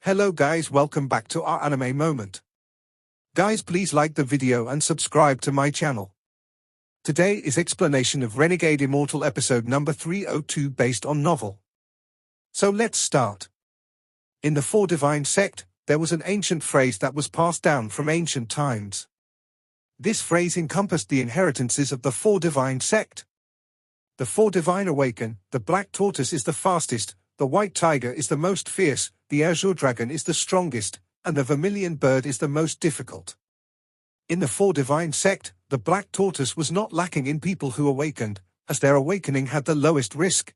Hello guys, welcome back to our anime moment. Guys, please like the video and subscribe to my channel. Today is explanation of Renegade Immortal episode number 302 based on novel. So let's start. In the Four Divine sect, there was an ancient phrase that was passed down from ancient times. This phrase encompassed the inheritances of the Four Divine sect. The Four Divine awaken: the black tortoise is the fastest, the white tiger is the most fierce, the azure dragon is the strongest, and the vermilion bird is the most difficult. In the Four Divine sect, the black tortoise was not lacking in people who awakened, as their awakening had the lowest risk.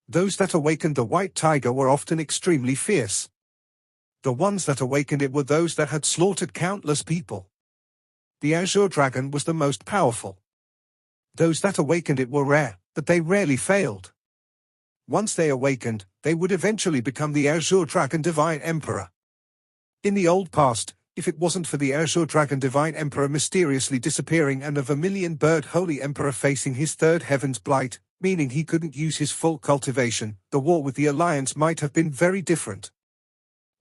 Those that awakened the white tiger were often extremely fierce. The ones that awakened it were those that had slaughtered countless people. The azure dragon was the most powerful. Those that awakened it were rare, but they rarely failed. Once they awakened, they would eventually become the Azure Dragon Divine Emperor. In the old past, if it wasn't for the Azure Dragon Divine Emperor mysteriously disappearing and the Vermilion Bird Holy Emperor facing his third heaven's blight, meaning he couldn't use his full cultivation, the war with the Alliance might have been very different.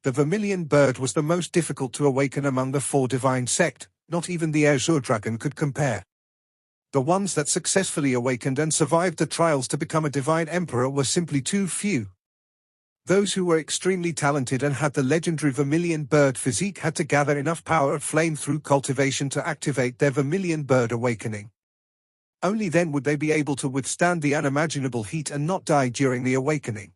The Vermilion Bird was the most difficult to awaken among the Four Divine sect, not even the Azure Dragon could compare. The ones that successfully awakened and survived the trials to become a divine emperor were simply too few. Those who were extremely talented and had the legendary Vermilion Bird physique had to gather enough power of flame through cultivation to activate their Vermilion Bird awakening. Only then would they be able to withstand the unimaginable heat and not die during the awakening.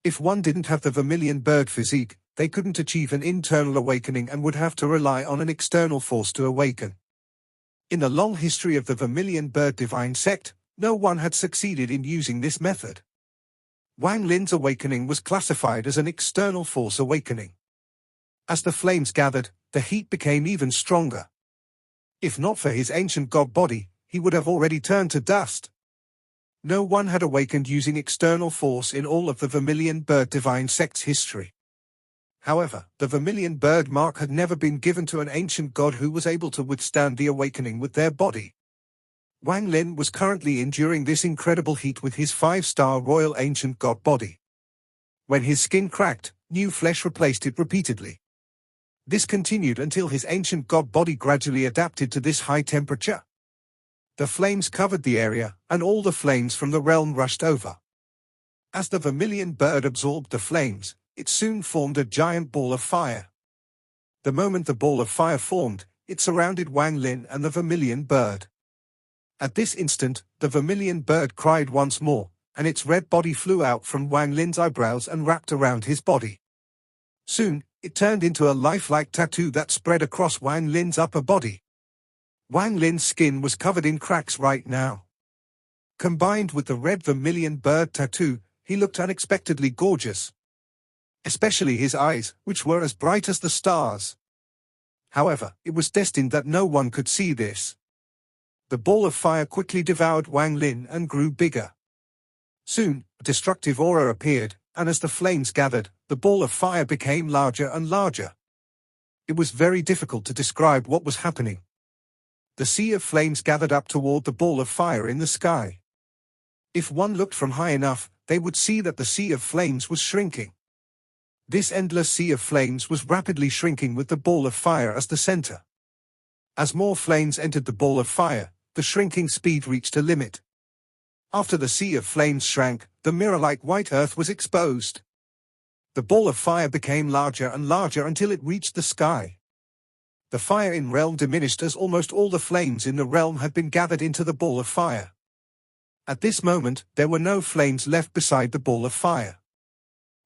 If one didn't have the Vermilion Bird physique, they couldn't achieve an internal awakening and would have to rely on an external force to awaken. In the long history of the Vermilion Bird Divine sect, no one had succeeded in using this method. Wang Lin's awakening was classified as an external force awakening. As the flames gathered, the heat became even stronger. If not for his ancient god body, he would have already turned to dust. No one had awakened using external force in all of the Vermilion Bird Divine sect's history. However, the Vermilion Bird mark had never been given to an ancient god who was able to withstand the awakening with their body. Wang Lin was currently enduring this incredible heat with his 5-star royal ancient god body. When his skin cracked, new flesh replaced it repeatedly. This continued until his ancient god body gradually adapted to this high temperature. The flames covered the area, and all the flames from the realm rushed over. As the Vermilion Bird absorbed the flames, it soon formed a giant ball of fire. The moment the ball of fire formed, it surrounded Wang Lin and the Vermilion Bird. At this instant, the Vermilion Bird cried once more, and its red body flew out from Wang Lin's eyebrows and wrapped around his body. Soon, it turned into a lifelike tattoo that spread across Wang Lin's upper body. Wang Lin's skin was covered in cracks right now. Combined with the red Vermilion Bird tattoo, he looked unexpectedly gorgeous. Especially his eyes, which were as bright as the stars. However, it was destined that no one could see this. The ball of fire quickly devoured Wang Lin and grew bigger. Soon, a destructive aura appeared, and as the flames gathered, the ball of fire became larger and larger. It was very difficult to describe what was happening. The sea of flames gathered up toward the ball of fire in the sky. If one looked from high enough, they would see that the sea of flames was shrinking. This endless sea of flames was rapidly shrinking with the ball of fire as the center. As more flames entered the ball of fire, the shrinking speed reached a limit. After the sea of flames shrank, the mirror-like white earth was exposed. The ball of fire became larger and larger until it reached the sky. The fire in realm diminished as almost all the flames in the realm had been gathered into the ball of fire. At this moment, there were no flames left beside the ball of fire.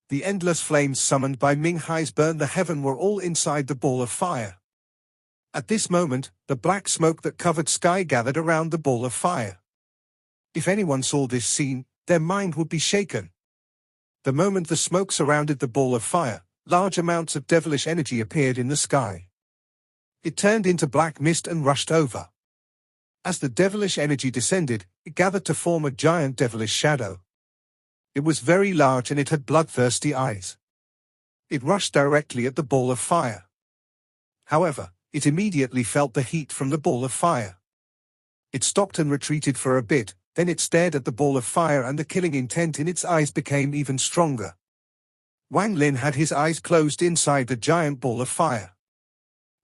The endless flames summoned by Ming Hai's Burn the Heaven were all inside the ball of fire. At this moment, the black smoke that covered sky gathered around the ball of fire. If anyone saw this scene, their mind would be shaken. The moment the smoke surrounded the ball of fire, large amounts of devilish energy appeared in the sky. It turned into black mist and rushed over. As the devilish energy descended, it gathered to form a giant devilish shadow. It was very large and it had bloodthirsty eyes. It rushed directly at the ball of fire. However, it immediately felt the heat from the ball of fire. It stopped and retreated for a bit, then it stared at the ball of fire and the killing intent in its eyes became even stronger. Wang Lin had his eyes closed inside the giant ball of fire.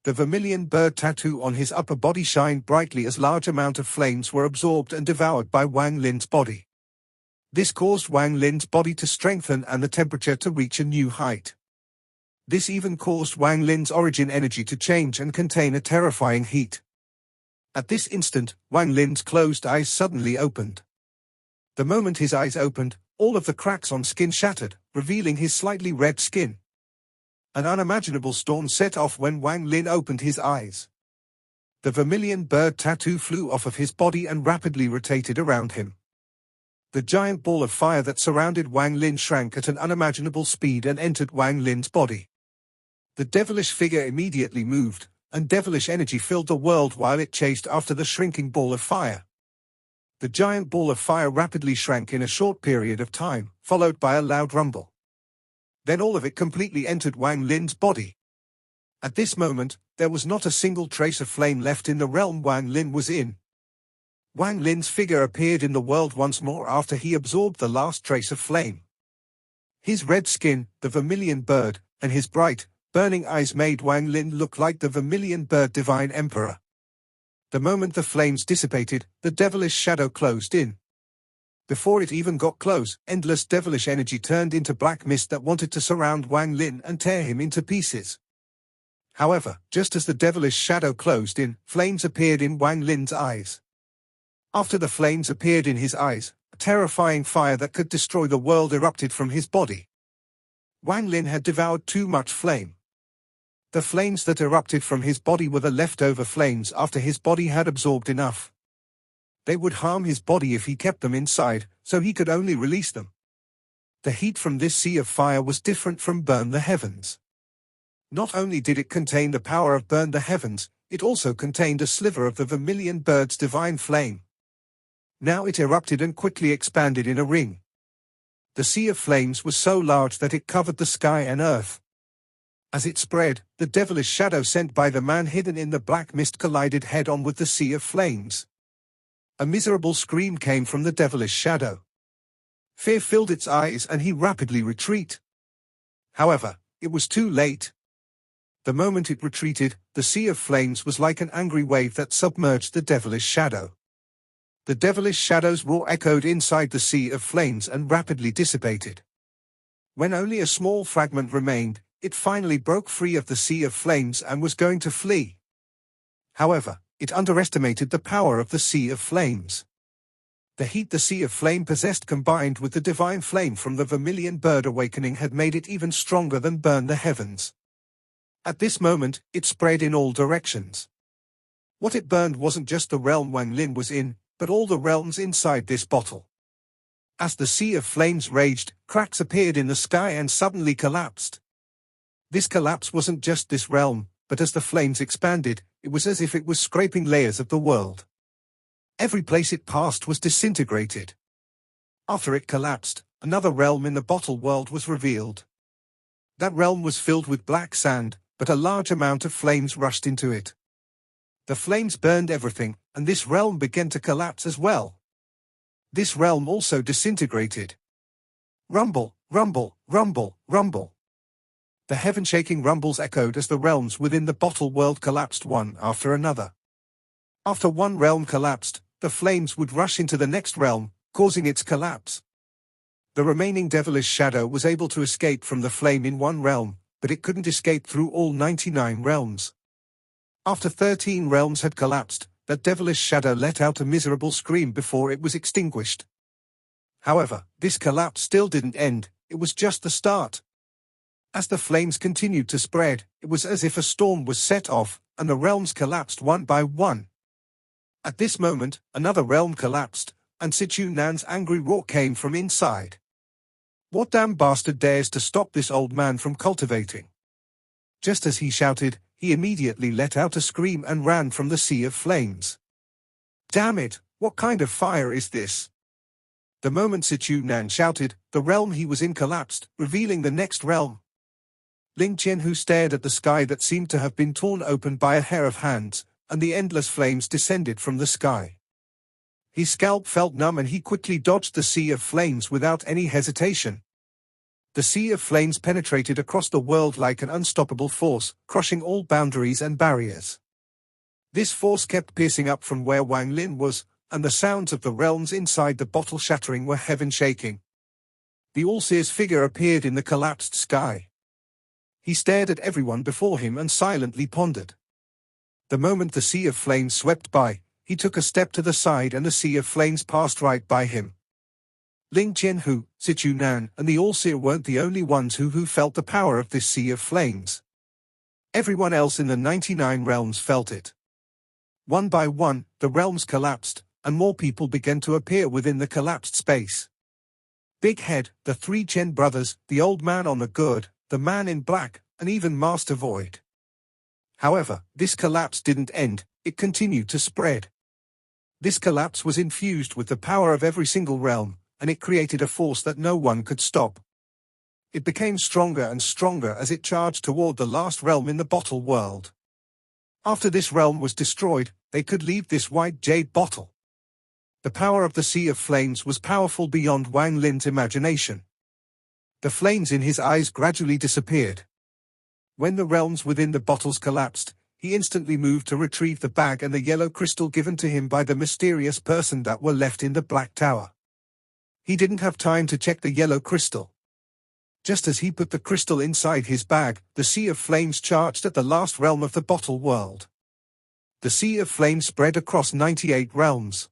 The vermilion bird tattoo on his upper body shined brightly as large amount of flames were absorbed and devoured by Wang Lin's body. This caused Wang Lin's body to strengthen and the temperature to reach a new height. This even caused Wang Lin's origin energy to change and contain a terrifying heat. At this instant, Wang Lin's closed eyes suddenly opened. The moment his eyes opened, all of the cracks on skin shattered, revealing his slightly red skin. An unimaginable storm set off when Wang Lin opened his eyes. The vermilion bird tattoo flew off of his body and rapidly rotated around him. The giant ball of fire that surrounded Wang Lin shrank at an unimaginable speed and entered Wang Lin's body. The devilish figure immediately moved, and devilish energy filled the world while it chased after the shrinking ball of fire. The giant ball of fire rapidly shrank in a short period of time, followed by a loud rumble. Then all of it completely entered Wang Lin's body. At this moment, there was not a single trace of flame left in the realm Wang Lin was in. Wang Lin's figure appeared in the world once more after he absorbed the last trace of flame. His red skin, the vermilion bird, and his bright, burning eyes made Wang Lin look like the vermilion bird divine emperor. The moment the flames dissipated, the devilish shadow closed in. Before it even got close, endless devilish energy turned into black mist that wanted to surround Wang Lin and tear him into pieces. However, just as the devilish shadow closed in, flames appeared in Wang Lin's eyes. After the flames appeared in his eyes, a terrifying fire that could destroy the world erupted from his body. Wang Lin had devoured too much flame. The flames that erupted from his body were the leftover flames after his body had absorbed enough. They would harm his body if he kept them inside, so he could only release them. The heat from this sea of fire was different from Burn the Heavens. Not only did it contain the power of Burn the Heavens, it also contained a sliver of the vermilion bird's divine flame. Now it erupted and quickly expanded in a ring. The sea of flames was so large that it covered the sky and earth. As it spread, the devilish shadow sent by the man hidden in the black mist collided head-on with the sea of flames. A miserable scream came from the devilish shadow. Fear filled its eyes and he rapidly retreated. However, it was too late. The moment it retreated, the sea of flames was like an angry wave that submerged the devilish shadow. The devilish shadow's roar echoed inside the sea of flames and rapidly dissipated. When only a small fragment remained, it finally broke free of the sea of flames and was going to flee. However, it underestimated the power of the sea of flames. The heat the sea of flame possessed combined with the divine flame from the vermilion bird awakening had made it even stronger than Burn the Heavens. At this moment, it spread in all directions. What it burned wasn't just the realm Wang Lin was in, but all the realms inside this bottle. As the sea of flames raged, cracks appeared in the sky and suddenly collapsed. This collapse wasn't just this realm, but as the flames expanded, it was as if it was scraping layers of the world. Every place it passed was disintegrated. After it collapsed, another realm in the bottle world was revealed. That realm was filled with black sand, but a large amount of flames rushed into it. The flames burned everything, and this realm began to collapse as well. This realm also disintegrated. Rumble, rumble, rumble, rumble. The heaven-shaking rumbles echoed as the realms within the bottle world collapsed one after another. After one realm collapsed, the flames would rush into the next realm, causing its collapse. The remaining devilish shadow was able to escape from the flame in one realm, but it couldn't escape through all 99 realms. After 13 realms had collapsed, that devilish shadow let out a miserable scream before it was extinguished. However, this collapse still didn't end, it was just the start. As the flames continued to spread, it was as if a storm was set off, and the realms collapsed one by one. At this moment, another realm collapsed, and Sichu Nan's angry roar came from inside. What damn bastard dares to stop this old man from cultivating? Just as he shouted, he immediately let out a scream and ran from the sea of flames. Damn it, what kind of fire is this? The moment Sichu Nan shouted, the realm he was in collapsed, revealing the next realm. Ling Qianhu stared at the sky that seemed to have been torn open by a hair of hands, and the endless flames descended from the sky. His scalp felt numb and he quickly dodged the sea of flames without any hesitation. The sea of flames penetrated across the world like an unstoppable force, crushing all boundaries and barriers. This force kept piercing up from where Wang Lin was, and the sounds of the realms inside the bottle shattering were heaven-shaking. The All-Seer's figure appeared in the collapsed sky. He stared at everyone before him and silently pondered. The moment the sea of flames swept by, he took a step to the side and the sea of flames passed right by him. Ling Jianhu, Sichu Nan, and the All-Seer weren't the only ones who felt the power of this sea of flames. Everyone else in the 99 realms felt it. One by one, the realms collapsed, and more people began to appear within the collapsed space. Big Head, the 3 Chen brothers, the old man on the gourd, the man in black, and even Master Void. However, this collapse didn't end, it continued to spread. This collapse was infused with the power of every single realm, and it created a force that no one could stop. It became stronger and stronger as it charged toward the last realm in the bottle world. After this realm was destroyed, they could leave this white jade bottle. The power of the Sea of Flames was powerful beyond Wang Lin's imagination. The flames in his eyes gradually disappeared. When the realms within the bottles collapsed, he instantly moved to retrieve the bag and the yellow crystal given to him by the mysterious person that were left in the Black Tower. He didn't have time to check the yellow crystal. Just as he put the crystal inside his bag, the Sea of Flames charged at the last realm of the bottle world. The Sea of Flames spread across 98 realms.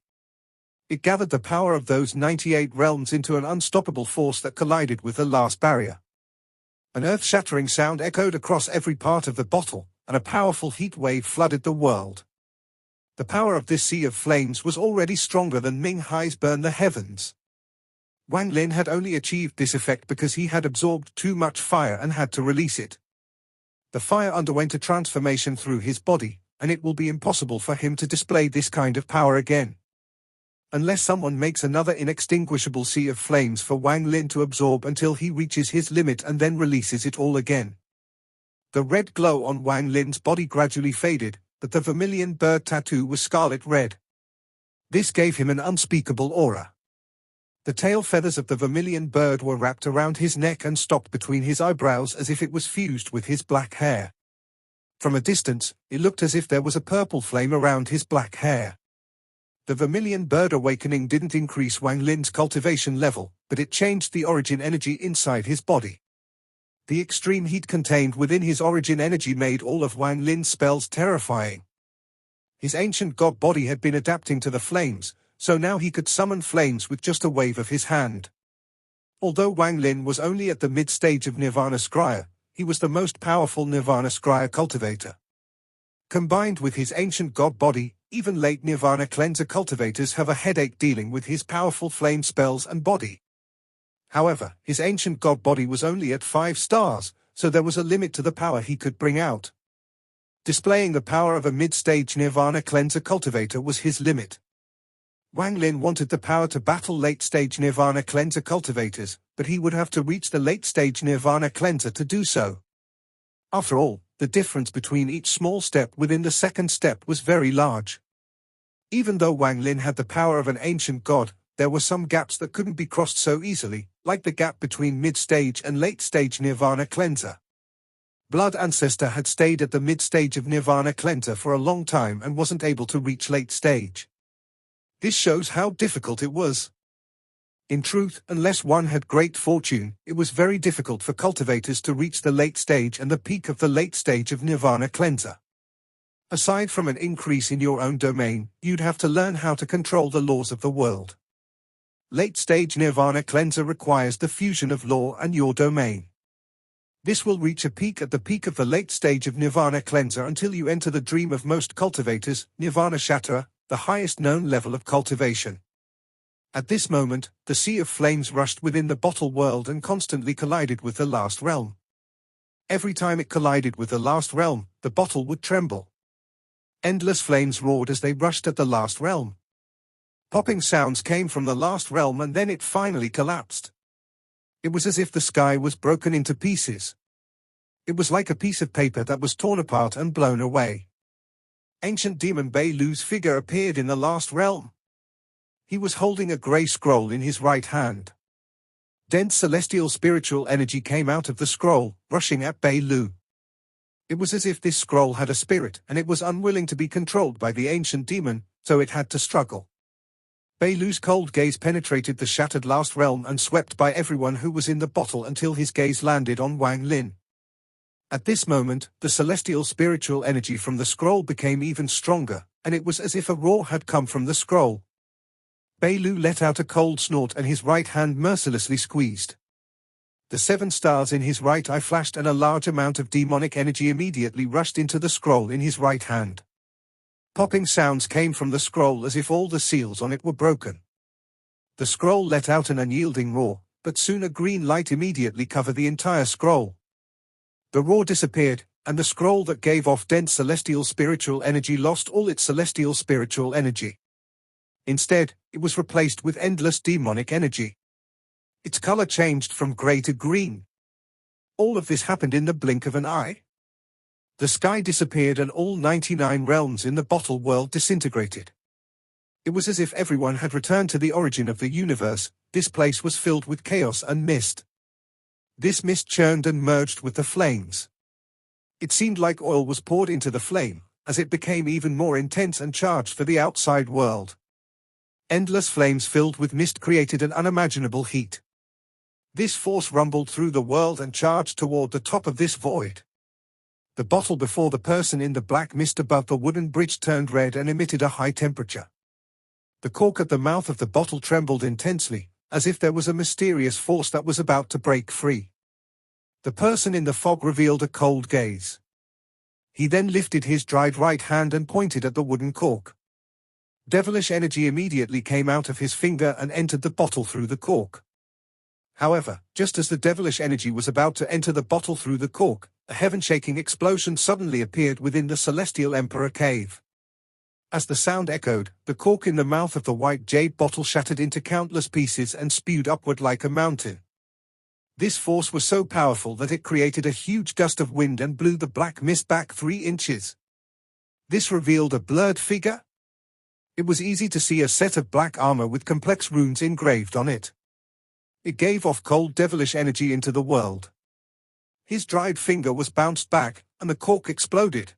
It gathered the power of those 98 realms into an unstoppable force that collided with the last barrier. An earth-shattering sound echoed across every part of the bottle, and a powerful heat wave flooded the world. The power of this Sea of Flames was already stronger than Ming Hai's Burn the Heavens. Wang Lin had only achieved this effect because he had absorbed too much fire and had to release it. The fire underwent a transformation through his body, and it will be impossible for him to display this kind of power again. Unless someone makes another inextinguishable Sea of Flames for Wang Lin to absorb until he reaches his limit and then releases it all again. The red glow on Wang Lin's body gradually faded, but the vermilion bird tattoo was scarlet red. This gave him an unspeakable aura. The tail feathers of the vermilion bird were wrapped around his neck and stopped between his eyebrows as if it was fused with his black hair. From a distance, it looked as if there was a purple flame around his black hair. The vermilion bird awakening didn't increase Wang Lin's cultivation level, but it changed the origin energy inside his body. The extreme heat contained within his origin energy made all of Wang Lin's spells terrifying. His ancient god body had been adapting to the flames, so now he could summon flames with just a wave of his hand. Although Wang Lin was only at the mid-stage of Nirvana Scryer, he was the most powerful Nirvana Scryer cultivator. Combined with his ancient god body, even late Nirvana Cleanser cultivators have a headache dealing with his powerful flame spells and body. However, his ancient god body was only at 5 stars, so there was a limit to the power he could bring out. Displaying the power of a mid-stage Nirvana Cleanser cultivator was his limit. Wang Lin wanted the power to battle late-stage Nirvana Cleanser cultivators, but he would have to reach the late-stage Nirvana Cleanser to do so. After all, the difference between each small step within the second step was very large. Even though Wang Lin had the power of an ancient god, there were some gaps that couldn't be crossed so easily, like the gap between mid-stage and late-stage Nirvana Cleanser. Blood Ancestor had stayed at the mid-stage of Nirvana Cleanser for a long time and wasn't able to reach late stage. This shows how difficult it was. In truth, unless one had great fortune, it was very difficult for cultivators to reach the late stage and the peak of the late stage of Nirvana Cleanser. Aside from an increase in your own domain, you'd have to learn how to control the laws of the world. Late stage Nirvana Cleanser requires the fusion of law and your domain. This will reach a peak at the peak of the late stage of Nirvana Cleanser until you enter the dream of most cultivators, Nirvana Shatterer, the highest known level of cultivation. At this moment, the Sea of Flames rushed within the bottle world and constantly collided with the last realm. Every time it collided with the last realm, the bottle would tremble. Endless flames roared as they rushed at the last realm. Popping sounds came from the last realm and then it finally collapsed. It was as if the sky was broken into pieces. It was like a piece of paper that was torn apart and blown away. Ancient Demon Bei Lu's figure appeared in the last realm. He was holding a grey scroll in his right hand. Dense celestial spiritual energy came out of the scroll, rushing at Bei Lu. It was as if this scroll had a spirit and it was unwilling to be controlled by the ancient demon, so it had to struggle. Bei Lu's cold gaze penetrated the shattered last realm and swept by everyone who was in the bottle until his gaze landed on Wang Lin. At this moment, the celestial spiritual energy from the scroll became even stronger, and it was as if a roar had come from the scroll. Bei Lu let out a cold snort and his right hand mercilessly squeezed. The 7 stars in his right eye flashed and a large amount of demonic energy immediately rushed into the scroll in his right hand. Popping sounds came from the scroll as if all the seals on it were broken. The scroll let out an unyielding roar, but soon a green light immediately covered the entire scroll. The roar disappeared, and the scroll that gave off dense celestial spiritual energy lost all its celestial spiritual energy. Instead, it was replaced with endless demonic energy. Its color changed from gray to green. All of this happened in the blink of an eye. The sky disappeared and all 99 realms in the bottle world disintegrated. It was as if everyone had returned to the origin of the universe. This place was filled with chaos and mist. This mist churned and merged with the flames. It seemed like oil was poured into the flame, as it became even more intense and charged for the outside world. Endless flames filled with mist created an unimaginable heat. This force rumbled through the world and charged toward the top of this void. The bottle before the person in the black mist above the wooden bridge turned red and emitted a high temperature. The cork at the mouth of the bottle trembled intensely, as if there was a mysterious force that was about to break free. The person in the fog revealed a cold gaze. He then lifted his dried right hand and pointed at the wooden cork. Devilish energy immediately came out of his finger and entered the bottle through the cork. However, just as the devilish energy was about to enter the bottle through the cork, a heaven-shaking explosion suddenly appeared within the Celestial Emperor cave. As the sound echoed, the cork in the mouth of the white jade bottle shattered into countless pieces and spewed upward like a mountain. This force was so powerful that it created a huge gust of wind and blew the black mist back 3 inches. This revealed a blurred figure. It was easy to see a set of black armor with complex runes engraved on it. It gave off cold devilish energy into the world. His dried finger was bounced back, and the cork exploded.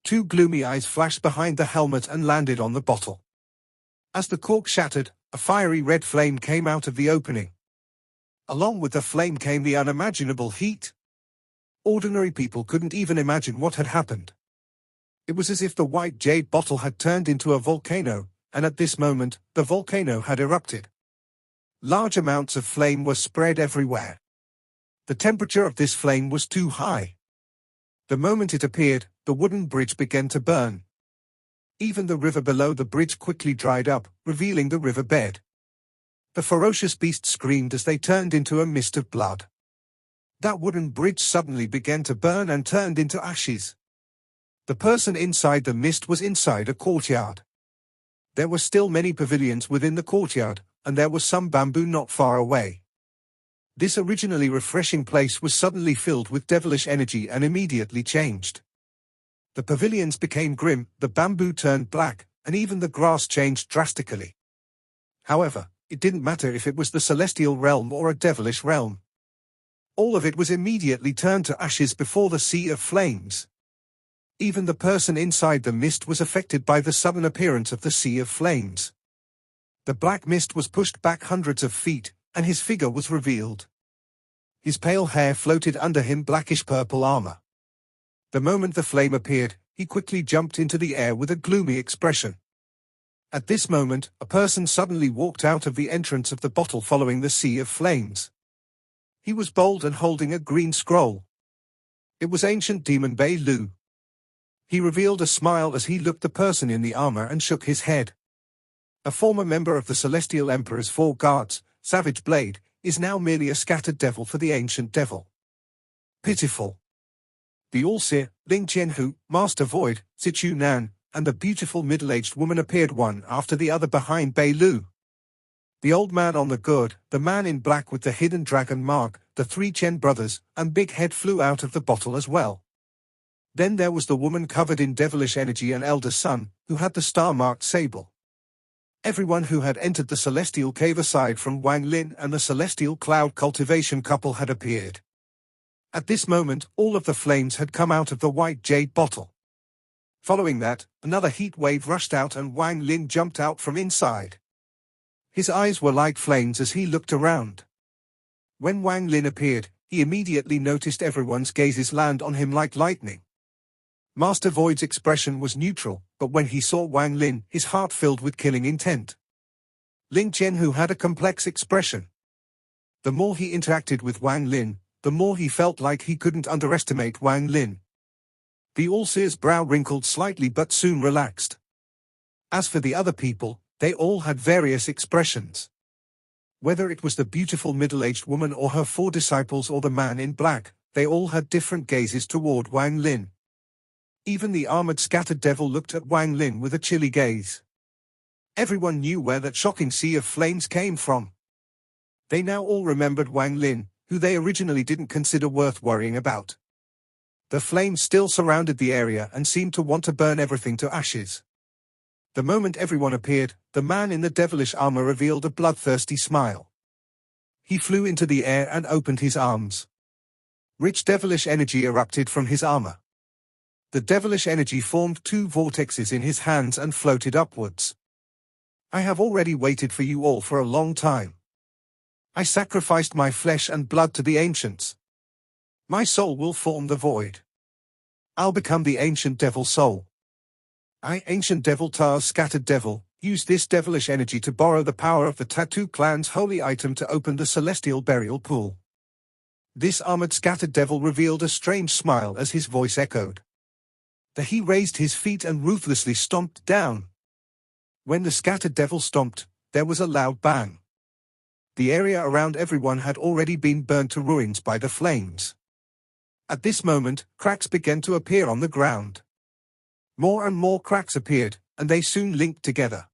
2 gloomy eyes flashed behind the helmet and landed on the bottle. As the cork shattered, a fiery red flame came out of the opening. Along with the flame came the unimaginable heat. Ordinary people couldn't even imagine what had happened. It was as if the white jade bottle had turned into a volcano, and at this moment, the volcano had erupted. Large amounts of flame were spread everywhere. The temperature of this flame was too high. The moment it appeared, the wooden bridge began to burn. Even the river below the bridge quickly dried up, revealing the river bed. The ferocious beasts screamed as they turned into a mist of blood. That wooden bridge suddenly began to burn and turned into ashes. The person inside the mist was inside a courtyard. There were still many pavilions within the courtyard, and there was some bamboo not far away. This originally refreshing place was suddenly filled with devilish energy and immediately changed. The pavilions became grim, the bamboo turned black, and even the grass changed drastically. However, it didn't matter if it was the celestial realm or a devilish realm. All of it was immediately turned to ashes before the sea of flames. Even the person inside the mist was affected by the sudden appearance of the sea of flames. The black mist was pushed back hundreds of feet, and his figure was revealed. His pale hair floated under him blackish-purple armor. The moment the flame appeared, he quickly jumped into the air with a gloomy expression. At this moment, a person suddenly walked out of the entrance of the bottle following the sea of flames. He was bold and holding a green scroll. It was ancient demon Bei Lu. He revealed a smile as he looked the person in the armor and shook his head. A former member of the Celestial Emperor's 4 guards, Savage Blade, is now merely a scattered devil for the ancient devil. Pitiful. The All-Seer, Ling Qianhu, Master Void, Sichu Nan, and the beautiful middle-aged woman appeared one after the other behind Bei Lu. The old man on the good, the man in black with the hidden dragon mark, the 3 Chen brothers, and Big Head flew out of the bottle as well. Then there was the woman covered in devilish energy and elder son, who had the star-marked sable. Everyone who had entered the celestial cave aside from Wang Lin and the celestial cloud cultivation couple had appeared. At this moment, all of the flames had come out of the white jade bottle. Following that, another heat wave rushed out and Wang Lin jumped out from inside. His eyes were like flames as he looked around. When Wang Lin appeared, he immediately noticed everyone's gazes land on him like lightning. Master Void's expression was neutral, but when he saw Wang Lin, his heart filled with killing intent. Ling Qianhu had a complex expression. The more he interacted with Wang Lin, the more he felt like he couldn't underestimate Wang Lin. The All-Seer's brow wrinkled slightly but soon relaxed. As for the other people, they all had various expressions. Whether it was the beautiful middle-aged woman or her 4 disciples or the man in black, they all had different gazes toward Wang Lin. Even the armored scattered devil looked at Wang Lin with a chilly gaze. Everyone knew where that shocking sea of flames came from. They now all remembered Wang Lin, who they originally didn't consider worth worrying about. The flames still surrounded the area and seemed to want to burn everything to ashes. The moment everyone appeared, the man in the devilish armor revealed a bloodthirsty smile. He flew into the air and opened his arms. Rich devilish energy erupted from his armor. The devilish energy formed 2 vortexes in his hands and floated upwards. I have already waited for you all for a long time. I sacrificed my flesh and blood to the ancients. My soul will form the void. I'll become the ancient devil soul. I, ancient devil Tar's scattered devil, use this devilish energy to borrow the power of the Tattoo clan's holy item to open the celestial burial pool. This armored scattered devil revealed a strange smile as his voice echoed. He raised his feet and ruthlessly stomped down. When the scattered devil stomped, there was a loud bang. The area around everyone had already been burned to ruins by the flames. At this moment, cracks began to appear on the ground. More and more cracks appeared, and they soon linked together.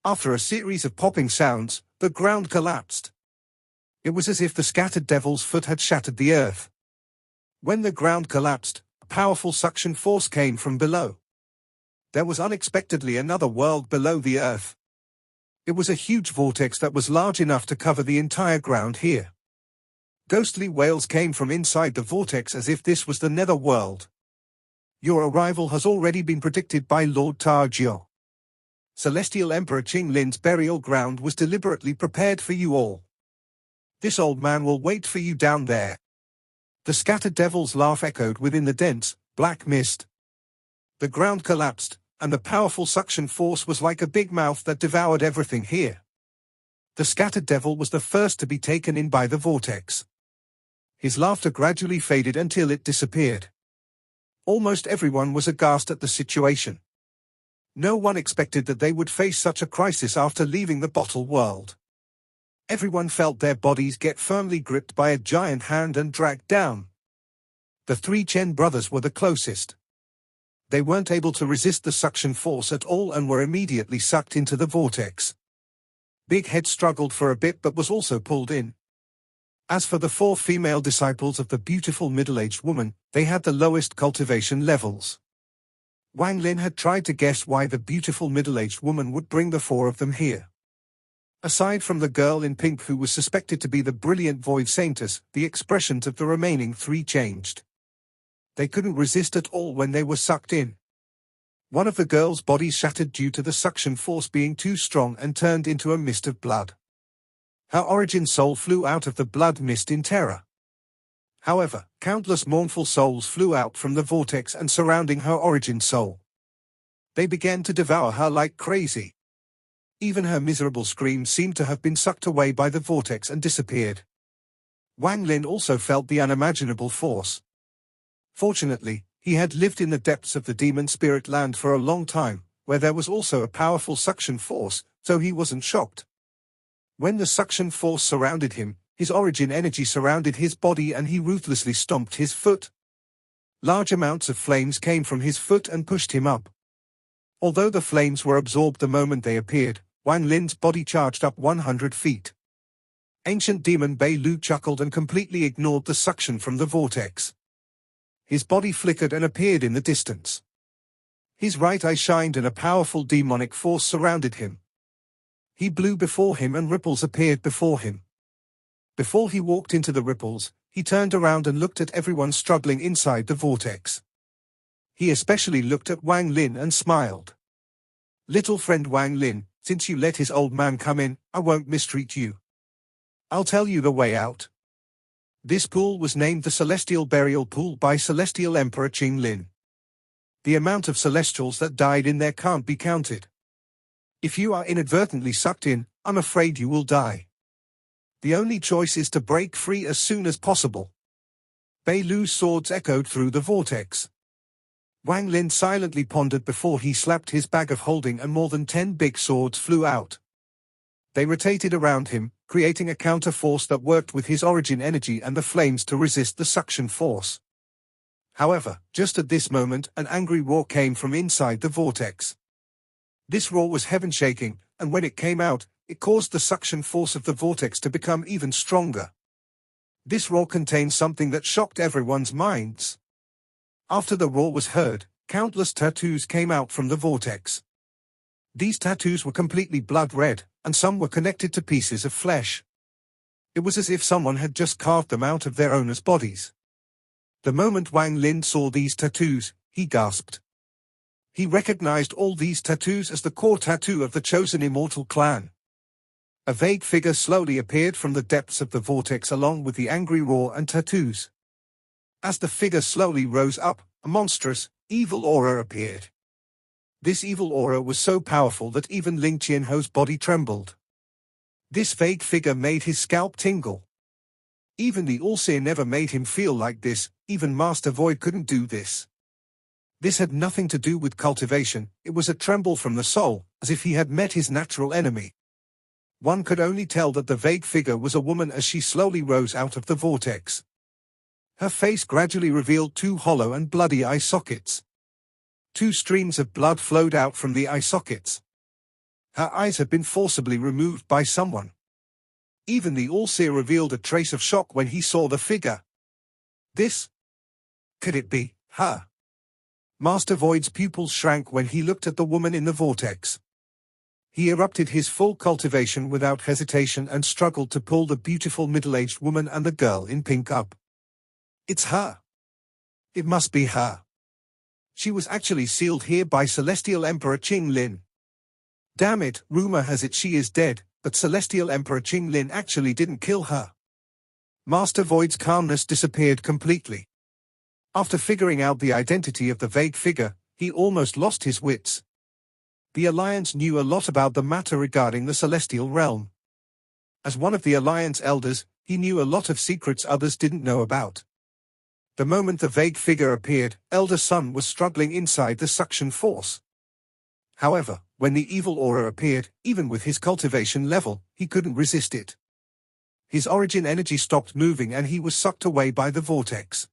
After a series of popping sounds, the ground collapsed. It was as if the scattered devil's foot had shattered the earth. When the ground collapsed, powerful suction force came from below. There was unexpectedly another world below the earth. It was a huge vortex that was large enough to cover the entire ground here. Ghostly wails came from inside the vortex as if this was the nether world. Your arrival has already been predicted by Lord Ta Jiao. Celestial Emperor Qing Lin's burial ground was deliberately prepared for you all. This old man will wait for you down there. The scattered devil's laugh echoed within the dense, black mist. The ground collapsed, and the powerful suction force was like a big mouth that devoured everything here. The scattered devil was the first to be taken in by the vortex. His laughter gradually faded until it disappeared. Almost everyone was aghast at the situation. No one expected that they would face such a crisis after leaving the bottle world. Everyone felt their bodies get firmly gripped by a giant hand and dragged down. The 3 Chen brothers were the closest. They weren't able to resist the suction force at all and were immediately sucked into the vortex. Big Head struggled for a bit but was also pulled in. As for the 4 female disciples of the beautiful middle-aged woman, they had the lowest cultivation levels. Wang Lin had tried to guess why the beautiful middle-aged woman would bring the 4 of them here. Aside from the girl in pink who was suspected to be the brilliant Void Saintess, the expressions of the remaining 3 changed. They couldn't resist at all when they were sucked in. One of the girls' bodies shattered due to the suction force being too strong and turned into a mist of blood. Her origin soul flew out of the blood mist in terror. However, countless mournful souls flew out from the vortex and surrounding her origin soul. They began to devour her like crazy. Even her miserable screams seemed to have been sucked away by the vortex and disappeared. Wang Lin also felt the unimaginable force. Fortunately, he had lived in the depths of the demon spirit land for a long time, where there was also a powerful suction force, so he wasn't shocked. When the suction force surrounded him, his origin energy surrounded his body and he ruthlessly stomped his foot. Large amounts of flames came from his foot and pushed him up. Although the flames were absorbed the moment they appeared, Wang Lin's body charged up 100 feet. Ancient demon Bei Lu chuckled and completely ignored the suction from the vortex. His body flickered and appeared in the distance. His right eye shined and a powerful demonic force surrounded him. He blew before him and ripples appeared before him. Before he walked into the ripples, he turned around and looked at everyone struggling inside the vortex. He especially looked at Wang Lin and smiled. "Little friend Wang Lin, since you let his old man come in, I won't mistreat you. I'll tell you the way out." This pool was named the Celestial Burial Pool by Celestial Emperor Qing Lin. The amount of celestials that died in there can't be counted. If you are inadvertently sucked in, I'm afraid you will die. The only choice is to break free as soon as possible. Bei Lu's swords echoed through the vortex. Wang Lin silently pondered before he slapped his bag of holding and more than 10 big swords flew out. They rotated around him, creating a counter force that worked with his origin energy and the flames to resist the suction force. However, just at this moment, an angry roar came from inside the vortex. This roar was heaven-shaking, and when it came out, it caused the suction force of the vortex to become even stronger. This roar contained something that shocked everyone's minds. After the roar was heard, countless tattoos came out from the vortex. These tattoos were completely blood red, and some were connected to pieces of flesh. It was as if someone had just carved them out of their owners' bodies. The moment Wang Lin saw these tattoos, he gasped. He recognized all these tattoos as the core tattoo of the chosen immortal clan. A vague figure slowly appeared from the depths of the vortex along with the angry roar and tattoos. As the figure slowly rose up, a monstrous, evil aura appeared. This evil aura was so powerful that even Ling Qianho's body trembled. This vague figure made his scalp tingle. Even the All-Seer never made him feel like this, even Master Void couldn't do this. This had nothing to do with cultivation, it was a tremble from the soul, as if he had met his natural enemy. One could only tell that the vague figure was a woman as she slowly rose out of the vortex. Her face gradually revealed 2 hollow and bloody eye sockets. 2 streams of blood flowed out from the eye sockets. Her eyes had been forcibly removed by someone. Even the All-Seer revealed a trace of shock when he saw the figure. This? Could it be her? Master Void's pupils shrank when he looked at the woman in the vortex. He erupted his full cultivation without hesitation and struggled to pull the beautiful middle-aged woman and the girl in pink up. It's her. It must be her. She was actually sealed here by Celestial Emperor Qing Lin. Damn it, rumor has it she is dead, but Celestial Emperor Qing Lin actually didn't kill her. Master Void's calmness disappeared completely. After figuring out the identity of the vague figure, he almost lost his wits. The Alliance knew a lot about the matter regarding the Celestial Realm. As one of the Alliance elders, he knew a lot of secrets others didn't know about. The moment the vague figure appeared, Elder Sun was struggling inside the suction force. However, when the evil aura appeared, even with his cultivation level, he couldn't resist it. His origin energy stopped moving and he was sucked away by the vortex.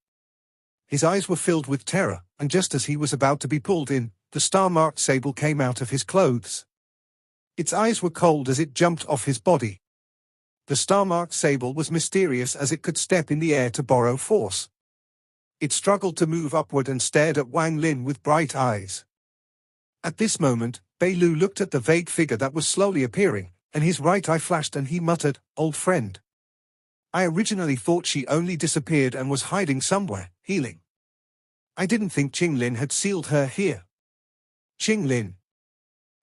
His eyes were filled with terror, and just as he was about to be pulled in, the star-marked sable came out of his clothes. Its eyes were cold as it jumped off his body. The star-marked sable was mysterious as it could step in the air to borrow force. It struggled to move upward and stared at Wang Lin with bright eyes. At this moment, Bei Lu looked at the vague figure that was slowly appearing, and his right eye flashed and he muttered, "Old friend. I originally thought she only disappeared and was hiding somewhere, healing. I didn't think Qing Lin had sealed her here. Qing Lin.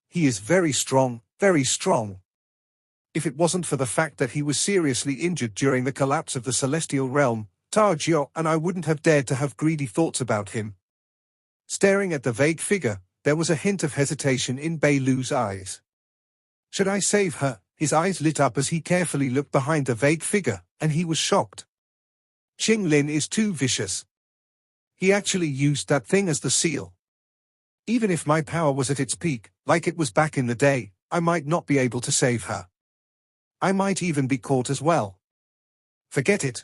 He is very strong, very strong. If it wasn't for the fact that he was seriously injured during the collapse of the Celestial Realm, Tao Jiao and I wouldn't have dared to have greedy thoughts about him." Staring at the vague figure, there was a hint of hesitation in Bei Lu's eyes. Should I save her? His eyes lit up as he carefully looked behind the vague figure, and he was shocked. Qing Lin is too vicious. He actually used that thing as the seal. Even if my power was at its peak, like it was back in the day, I might not be able to save her. I might even be caught as well. Forget it.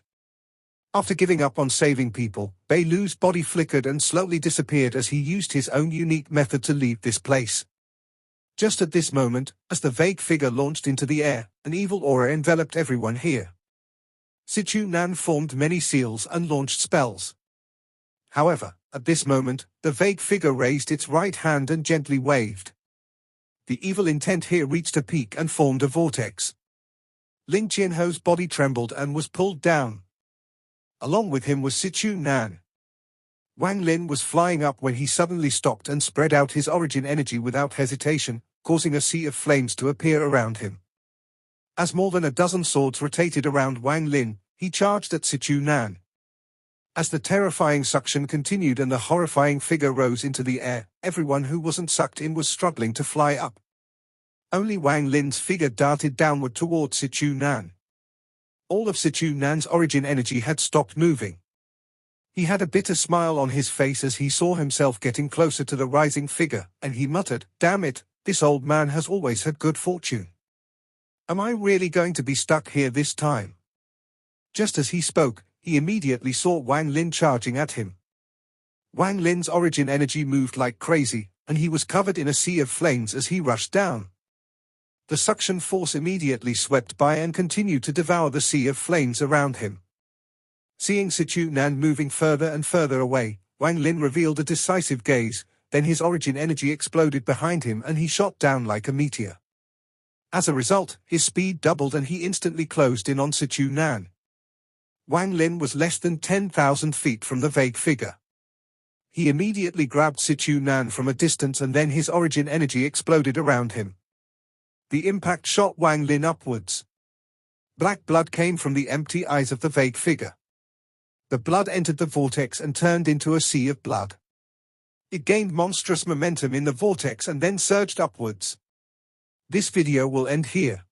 After giving up on saving people, Bei Lu's body flickered and slowly disappeared as he used his own unique method to leave this place. Just at this moment, as the vague figure launched into the air, an evil aura enveloped everyone here. Sichu Nan formed many seals and launched spells. However, at this moment, the vague figure raised its right hand and gently waved. The evil intent here reached a peak and formed a vortex. Lin Qianho's body trembled and was pulled down. Along with him was Sichu Nan. Wang Lin was flying up when he suddenly stopped and spread out his origin energy without hesitation, causing a sea of flames to appear around him. As more than a dozen swords rotated around Wang Lin, he charged at Sichu Nan. As the terrifying suction continued and the horrifying figure rose into the air, everyone who wasn't sucked in was struggling to fly up. Only Wang Lin's figure darted downward towards Sichu Nan. All of Sichu Nan's origin energy had stopped moving. He had a bitter smile on his face as he saw himself getting closer to the rising figure, and he muttered, "Damn it, this old man has always had good fortune. Am I really going to be stuck here this time?" Just as he spoke, he immediately saw Wang Lin charging at him. Wang Lin's origin energy moved like crazy, and he was covered in a sea of flames as he rushed down. The suction force immediately swept by and continued to devour the sea of flames around him. Seeing Sichu Nan moving further and further away, Wang Lin revealed a decisive gaze, then his origin energy exploded behind him and he shot down like a meteor. As a result, his speed doubled and he instantly closed in on Sichu Nan. Wang Lin was less than 10,000 feet from the vague figure. He immediately grabbed Sichu Nan from a distance and then his origin energy exploded around him. The impact shot Wang Lin upwards. Black blood came from the empty eyes of the vague figure. The blood entered the vortex and turned into a sea of blood. It gained monstrous momentum in the vortex and then surged upwards. This video will end here.